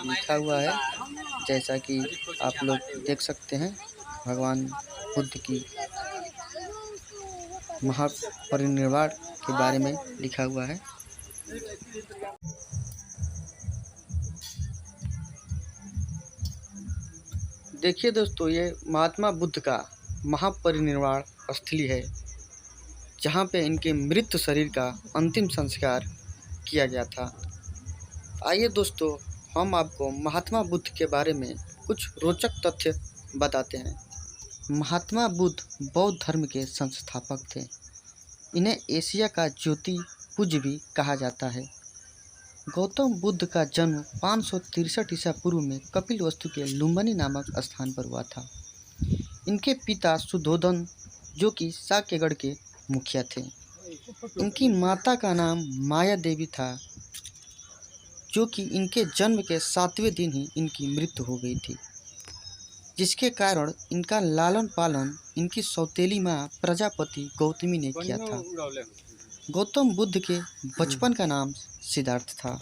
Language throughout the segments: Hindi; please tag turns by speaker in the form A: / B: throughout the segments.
A: लिखा हुआ है। जैसा कि आप लोग देख सकते हैं, भगवान बुद्ध की महापरिनिर्वाण के बारे में लिखा हुआ है। देखिए दोस्तों, ये महात्मा बुद्ध का महापरिनिर्वाण स्थली है, जहाँ पे इनके मृत शरीर का अंतिम संस्कार किया गया था। आइए दोस्तों, हम आपको महात्मा बुद्ध के बारे में कुछ रोचक तथ्य बताते हैं। महात्मा बुद्ध बौद्ध धर्म के संस्थापक थे। इन्हें एशिया का ज्योति पुंज भी कहा जाता है। गौतम बुद्ध का जन्म 563 ईसा पूर्व में कपिलवस्तु के लुम्बिनी नामक स्थान पर हुआ था। इनके पिता शुद्धोधन, जो कि साक्यगढ़ के मुखिया थे। इनकी माता का नाम माया देवी था, जो कि इनके जन्म के 7वें दिन ही इनकी मृत्यु हो गई थी, जिसके कारण इनका लालन पालन इनकी सौतेली माँ प्रजापति गौतमी ने किया था। गौतम बुद्ध के बचपन का नाम सिद्धार्थ था।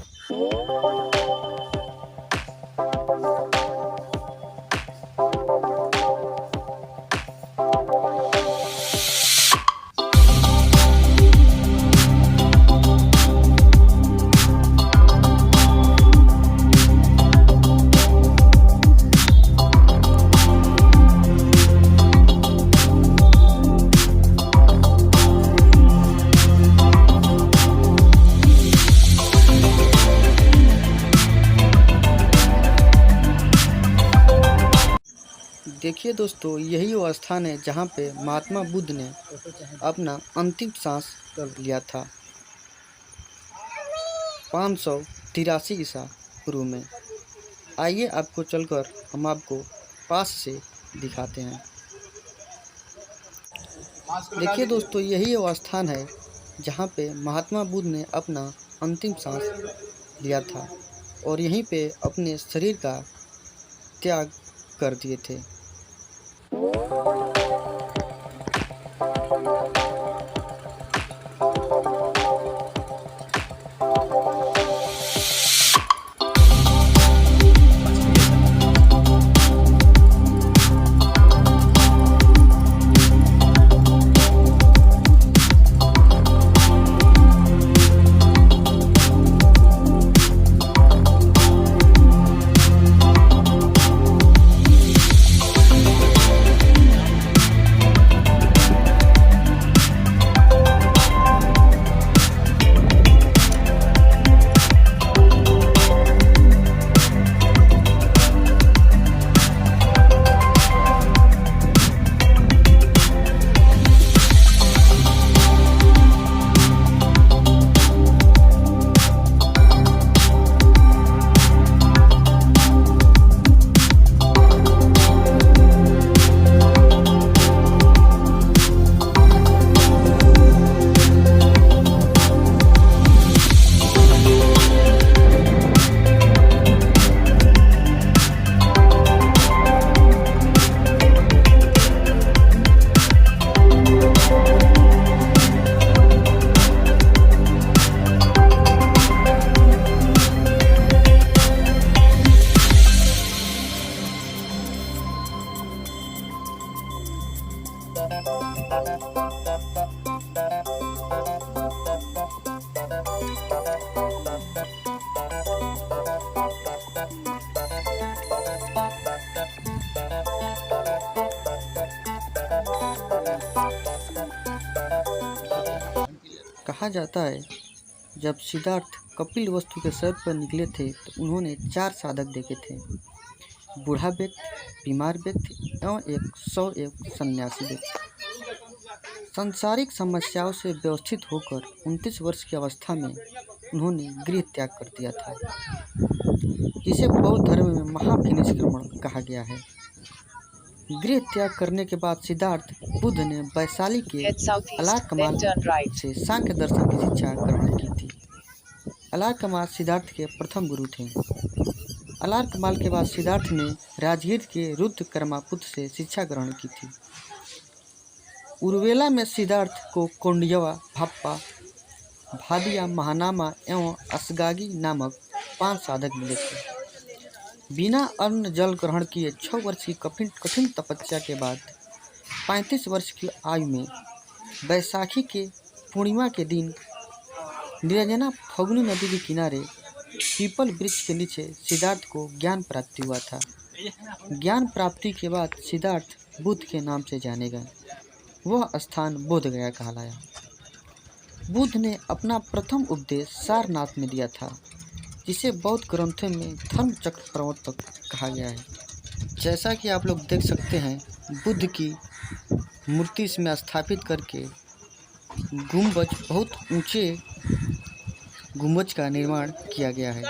A: देखिए दोस्तों, यही वो स्थान है जहाँ पे महात्मा बुद्ध ने अपना अंतिम सांस लिया था 583 ईसा पूर्व में। आइए आपको चलकर हम आपको पास से दिखाते हैं। देखिए दोस्तों, यही वो स्थान है जहाँ पे महात्मा बुद्ध ने अपना अंतिम सांस लिया था और यहीं पे अपने शरीर का त्याग कर दिए थे। कहा जाता है, जब सिद्धार्थ कपिलवस्तु के सर पर निकले थे तो उन्होंने 4 साधक देखे थे: बूढ़ा व्यक्ति, बीमार व्यक्ति एवं एक 101 सन्यासी व्यक्ति। सांसारिक समस्याओं से व्यवस्थित होकर 29 वर्ष की अवस्था में उन्होंने गृह त्याग कर दिया था, जिसे बौद्ध धर्म में महाभिनिष्क्रमण कहा गया है। गृह त्याग करने के बाद सिद्धार्थ बुद्ध ने वैशाली के अलारकमाल से सांख्य दर्शन की शिक्षा ग्रहण की थी। अलारकमाल सिद्धार्थ के प्रथम गुरु थे। अलारकमाल के बाद सिद्धार्थ ने राजगीर के रुद्रकर्मापुत्र से शिक्षा ग्रहण की थी। उर्वेला में सिद्धार्थ को कोंडियवा, भाप्पा, भादिया, महानामा एवं असगागी नामक 5 साधक मिले थे। बिना अन्न जल ग्रहण किए 6 वर्ष की कठिन कठिन तपस्या के बाद 35 वर्ष की आयु में बैसाखी के पूर्णिमा के दिन निरंजना फगुनी नदी के किनारे पीपल वृक्ष के नीचे सिद्धार्थ को ज्ञान प्राप्ति हुआ था। ज्ञान प्राप्ति के बाद सिद्धार्थ बुद्ध के नाम से जाने गए। वह स्थान बोध गया कहलाया। बुद्ध ने अपना प्रथम उपदेश सारनाथ में दिया था, जिसे बौद्ध ग्रंथों में धर्मचक्र प्रवर्तक कहा गया है। जैसा कि आप लोग देख सकते हैं, बुद्ध की मूर्ति इसमें स्थापित करके गुंबज, बहुत ऊंचे गुंबज का निर्माण किया गया है।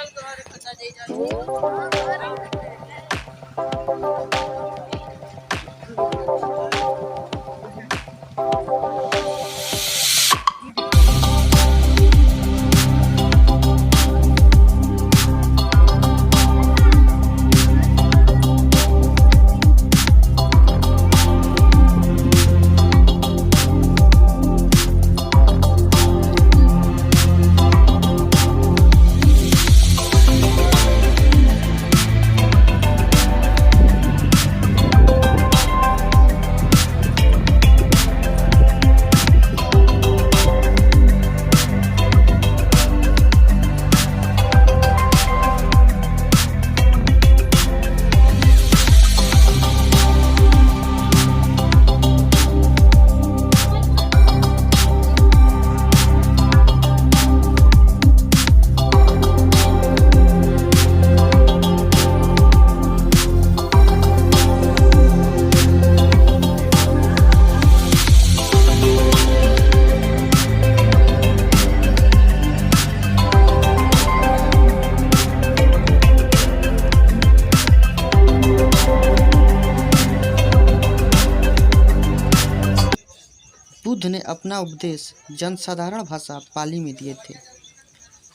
A: बुद्ध ने अपना उपदेश जनसाधारण भाषा पाली में दिए थे।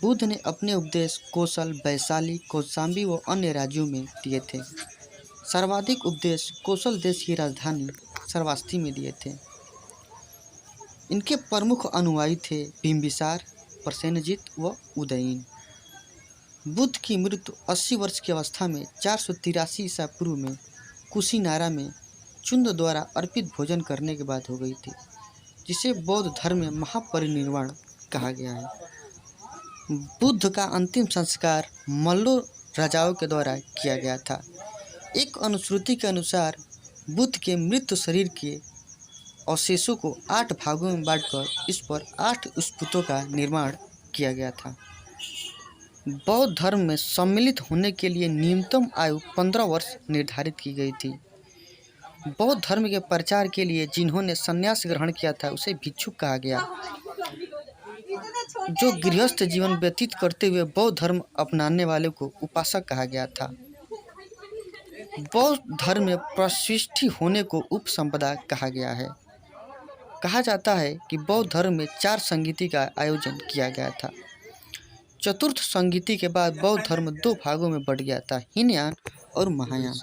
A: बुद्ध ने अपने उपदेश कौशल, वैशाली, कौशाम्बी व अन्य राज्यों में दिए थे। सर्वाधिक उपदेश कौशल देश की राजधानी श्रावस्ती में दिए थे। इनके प्रमुख अनुयायी थे बिंबिसार, प्रसेनजित व उदयन। बुद्ध की मृत्यु 80 वर्ष की अवस्था में 483 ईसा पूर्व में कुशीनारा में चुंद द्वारा अर्पित भोजन करने के बाद हो गई थी, जिसे बौद्ध धर्म में महापरिनिर्वाण कहा गया है। बुद्ध का अंतिम संस्कार मल्लो राजाओं के द्वारा किया गया था। एक अनुश्रुति के अनुसार बुद्ध के मृत शरीर के अवशेषों को 8 भागों में बांटकर इस पर 8 स्तूपों का निर्माण किया गया था। बौद्ध धर्म में सम्मिलित होने के लिए न्यूनतम आयु 15 वर्ष निर्धारित की गई थी। बौद्ध धर्म के प्रचार के लिए जिन्होंने संन्यास ग्रहण किया था उसे भिक्षुक कहा गया। जो गृहस्थ जीवन व्यतीत करते हुए बौद्ध धर्म अपनाने वाले को उपासक कहा गया था। बौद्ध धर्म में प्रशिष्टि होने को उपसंपदा कहा गया है। कहा जाता है कि बौद्ध धर्म में 4 संगीति का आयोजन किया गया था। चतुर्थ संगीति के बाद बौद्ध धर्म 2 भागों में बढ़ गया था, हीनयान और महायान।